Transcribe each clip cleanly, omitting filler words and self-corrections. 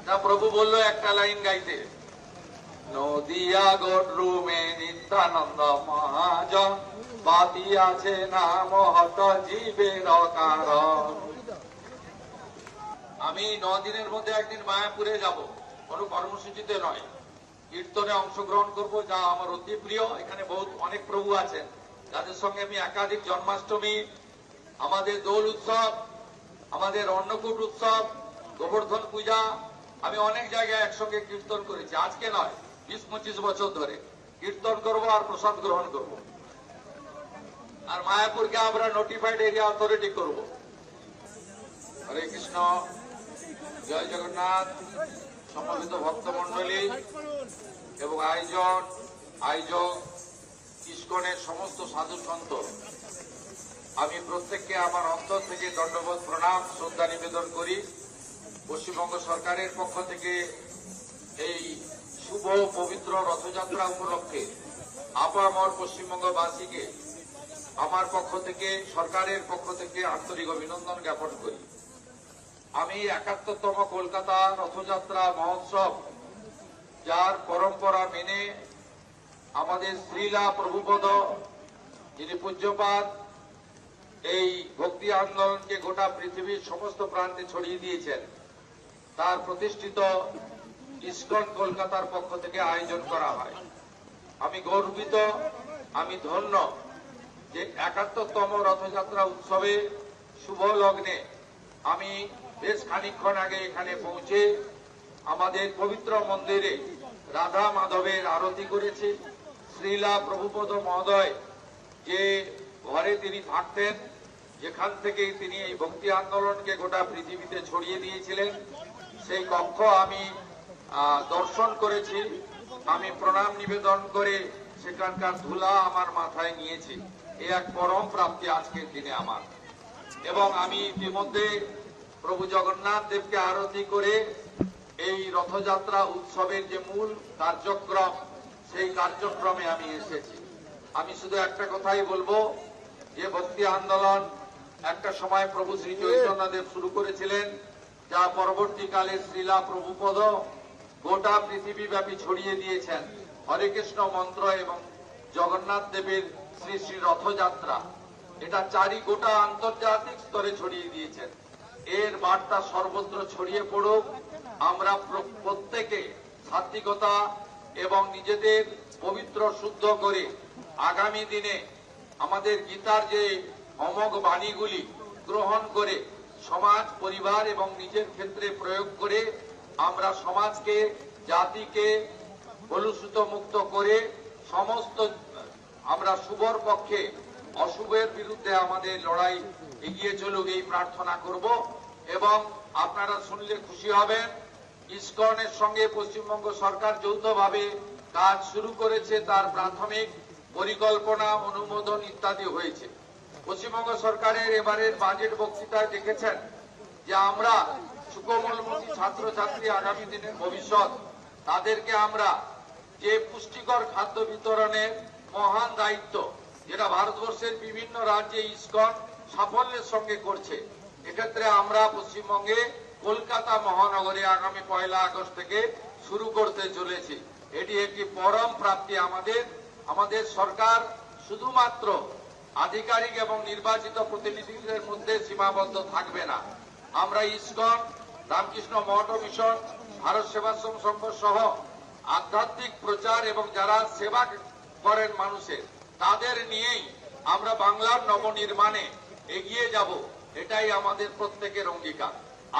তা প্রভু বললো একটা লাইন গাইতে, নদিয়া গডরুমে নিত্যানন্দ মহাজন বাতিয়াছে না মহত জীবের কারণ। আমি 9 দিনের মধ্যে একদিন মায়াপুরে যাব, কোনো কর্মসূচিতে নয়, কীর্তনে অংশগ্রহণ করব, যা আমার অতি প্রিয়। এখানে অনেক প্রভু আছেন যাদের সঙ্গে আমি একাধিক জন্মাষ্টমী, আমাদের দোল উৎসব, আমাদের অন্নকূট উৎসব, গোবর্ধন পূজা, আমি অনেক জায়গায় একসঙ্গে কীর্তন করেছি। আজকে নয়, 20-25 বছর ধরে কীর্তন করব আর প্রসাদ গ্রহণ করব। আর মায়াপুরকে আমরা নোটিফাইড এরিয়া অথরিটি করব। হরে কৃষ্ণ, জয় জগন্নাথ। সমবেত ভক্তমন্ডলী এবং আয়োজক ইস্কনের সমস্ত সাধু সন্ত, আমি প্রত্যেককে আমার অন্তর থেকে দণ্ডবোধ প্রণাম শ্রদ্ধা নিবেদন করি। পশ্চিমবঙ্গ সরকারের পক্ষ থেকে এই শুভ পবিত্র রথযাত্রা উপলক্ষে আপামর পশ্চিমবঙ্গবাসীকে আমার পক্ষ থেকে, সরকারের পক্ষ থেকে আন্তরিক অভিনন্দন জ্ঞাপন করি। আমি 71তম কলকাতা রথযাত্রা মহোৎসব, যার পরম্পরা মেনে আমাদের শ্রীলা প্রভুপদ, যিনি পূজ্যপাদ, এই ভক্তি আন্দোলনকে গোটা পৃথিবীর সমস্ত প্রান্তে ছড়িয়ে দিয়েছেন, তার প্রতিষ্ঠিত ইস্কন কলকাতার পক্ষ থেকে আয়োজন করা হয়। আমি গর্বিত, আমি ধন্য যে 71তম রথযাত্রা উৎসবে শুভ লগ্নে আমি বেশ খানিকক্ষণ আগে এখানে পৌঁছে আমাদের পবিত্র মন্দিরে রাধা মাধবের আরতি করেছি। শ্রীলা প্রভুপদ মহোদয় যে ঘরে তিনি থাকতেন, যেখান থেকে তিনি এই ভক্তি আন্দোলনকে গোটা পৃথিবীতে ছড়িয়ে দিয়েছিলেন, সেই কক্ষ আমি দর্শন করেছি। আমি প্রণাম নিবেদন করে সেখানকার ধুলা আমার মাথায় নিয়েছি। এ এক পরম প্রাপ্তি আজকের দিনে আমার। এবং আমি ইতিমধ্যে প্রভু জগন্নাথ দেবকে আরতি করে এই রথযাত্রা উৎসবের যে মূল কার্যক্রম, সেই কার্যক্রমে আমি এসেছি। আমি শুধু একটা কথাই বলবো, যে ভক্তি আন্দোলন একটা সময় প্রভু শ্রী চৈতন্যদেব শুরু করেছিলেন, যা পরবর্তীকালে শ্রীলা প্রভুপদ গোটা পৃথিবীব্যাপী ছড়িয়ে দিয়েছেন। হরে কৃষ্ণ মন্ত্র এবং জগন্নাথ দেবের শ্রী শ্রী রথযাত্রা, এটা গোটা আন্তর্জাতিক স্তরে ছড়িয়ে দিয়েছেন। এর বার্তা সর্বত্র ছড়িয়ে পড়ুক। আমরা প্রত্যেকে সাত্বিকতা এবং নিজেদের পবিত্র শুদ্ধ করে আগামী দিনে আমাদের গীতার যে অমোঘ বাণীগুলি গ্রহণ করে সমাজ, পরিবার এবং নিজের ক্ষেত্রে প্রয়োগ করে আমরা সমাজকে, জাতিকে কলুষিত মুক্ত করে সমস্ত আমরা শুভর পক্ষে, অশুভের বিরুদ্ধে আমাদের লড়াই এগিয়ে চলুক, এই প্রার্থনা করব। এবং আপনারা শুনলে খুশি হবেন, ইসকনের সঙ্গে পশ্চিমবঙ্গ সরকার যৌথভাবে কাজ শুরু করেছে। তার প্রাথমিক পরিকল্পনা, অনুমোদন ইত্যাদি হয়েছে। পশ্চিমবঙ্গ সরকারের এবারের বাজেট বক্তৃতায় দেখেছেন যে আমরা সুকোমলমতি ছাত্রছাত্রী, আগামী দিনের ভবিষ্যৎ, তাদেরকে আমরা যে পুষ্টিকর খাদ্য বিতরণের মহান দায়িত্ব, যেটা ভারতবর্ষের বিভিন্ন রাজ্যে ইসকন সাফল্যের সঙ্গে করছে, এক্ষেত্রে আমরা পশ্চিমবঙ্গে কলকাতা মহানগরে আগামী 1 আগস্ট থেকে শুরু করতে চলেছি। এটি একটি পরম প্রাপ্তি আমাদের। আমাদের সরকার শুধুমাত্র আধিকারিক এবং নির্বাচিত প্রতিনিধিদের মধ্যে সীমাবদ্ধ থাকবে না। আমরা ইসকন, রামকৃষ্ণ মঠ মিশন, ভারত সেবাশ্রম সংঘ সহ আধ্যাত্মিক প্রচার এবং যারা সেবা করেন মানুষের, তাদের নিয়েই আমরা বাংলার নবনির্মাণে এগিয়ে যাব। এটাই আমাদের প্রত্যেকের অঙ্গীকার।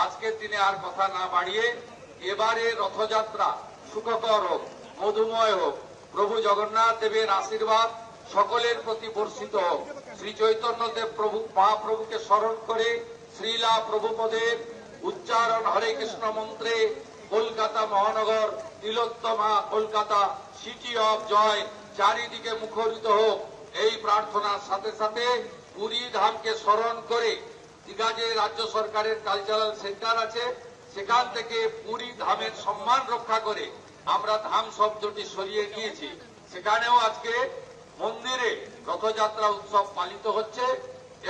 আজকের দিনে আর কথা না বাড়িয়ে, এবারে রথযাত্রা সুখকর হোক, মধুময় হোক। প্রভু জগন্নাথ দেবের আশীর্বাদ সকলের প্রতি বর্ষিত হোক। শ্রী চৈতন্যদেব মহাপ্রভুকে স্মরণ করে শ্রীলা প্রভুপদের উচ্চারণ হরে কৃষ্ণ মন্ত্রে কলকাতা মহানগর, তিলোত্তমা কলকাতা, সিটি অফ জয় চারিদিকে মুখরিত হোক। এই প্রার্থনার সাথে সাথে পুরী ধামকে স্মরণ করে, দীঘাতে রাজ্য সরকারের কালচারাল সেন্টার আছে, সেখান থেকে পুরী ধামের সম্মান রক্ষা করে আমরা ধাম শব্দটি সরিয়ে নিয়েছি। সেখানেও আজকে মন্দিরে রথযাত্রা উৎসব পালিত হচ্ছে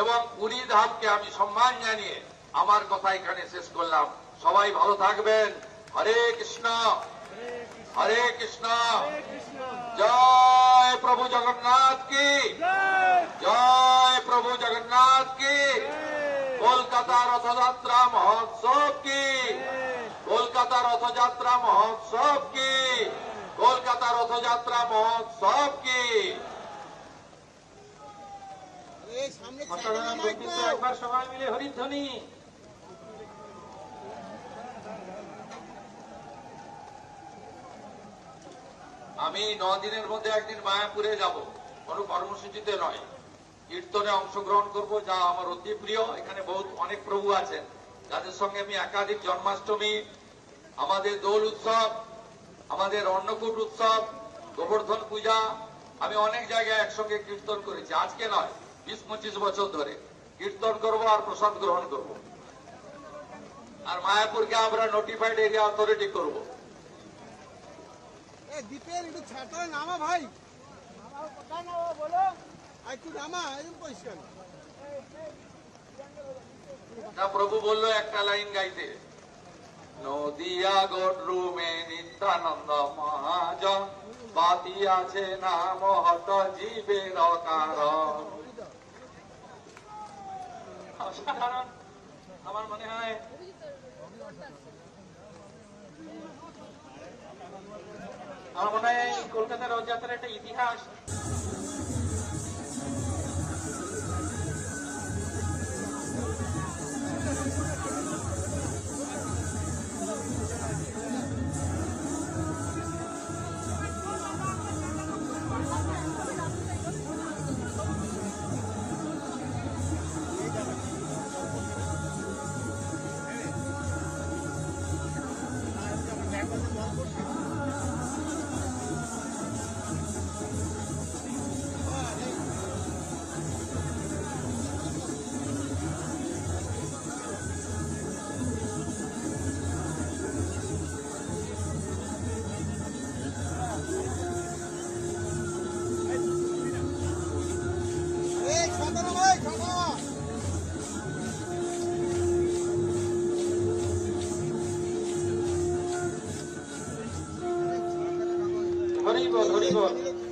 এবং পুরী ধামকে আমি সম্মান জানিয়ে আমার কথা এখানে শেষ করলাম। সবাই ভালো থাকবেন। हरे कृष्णा जय प्रभु जगन्नाथ की जय प्रभु जगन्नाथ की कोलकाता रथयात्रा महोत्सव की कोलकाता रथयात्रा महोत्सव की कोलकाता रथयात्रा महोत्सव की एक बार सबाई मिले हरिध्वनि। আমি 9 দিনের মধ্যে একদিন মায়াপুরে যাব, কোনো কর্মসূচিতে নয়, কীর্তনে অংশগ্রহণ করব, যা আমার অতি প্রিয়। এখানে অনেক প্রভু আছেন যাদের সঙ্গে আমি একাধিক জন্মাষ্টমী, আমাদের দোল উৎসব, আমাদের অন্নকূট উৎসব, গোবর্ধন পূজা, আমি অনেক জায়গায় একসঙ্গে কীর্তন করেছি। আজকে নয়, 20-25 বছর ধরে কীর্তন করব আর প্রসাদ গ্রহণ করব। আর মায়াপুরকে আমরা নোটিফাইড এরিয়া অথরিটি করব। দীপের একটু ছাড়তে নামা ভাই, কোথায় নামা বলো, একটু নামা এরকম পরিষ্কার না। প্রভু বললো একটা লাইন গাইতে, নদিয়া গডরুমে নিত্যানন্দ মহাজন বাতি আছে নাম হত জীবের কারণ। অসাধারণ। আমার মনে হয় কলকাতার রথযাত্রার একটা ইতিহাস।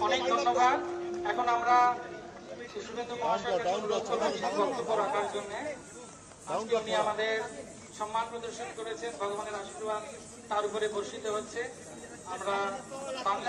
অনেক ধন্যবাদ। এখন আমরা শুভেন্দু মহাশয়কে অনুরোধ করব বক্তব্য রাখার জন্য। আজকে উনি আমাদের সম্মান প্রদর্শন করেছেন, ভগবানের আশীর্বাদ তার উপরে বর্ষিত হচ্ছে। আমরা বাংলা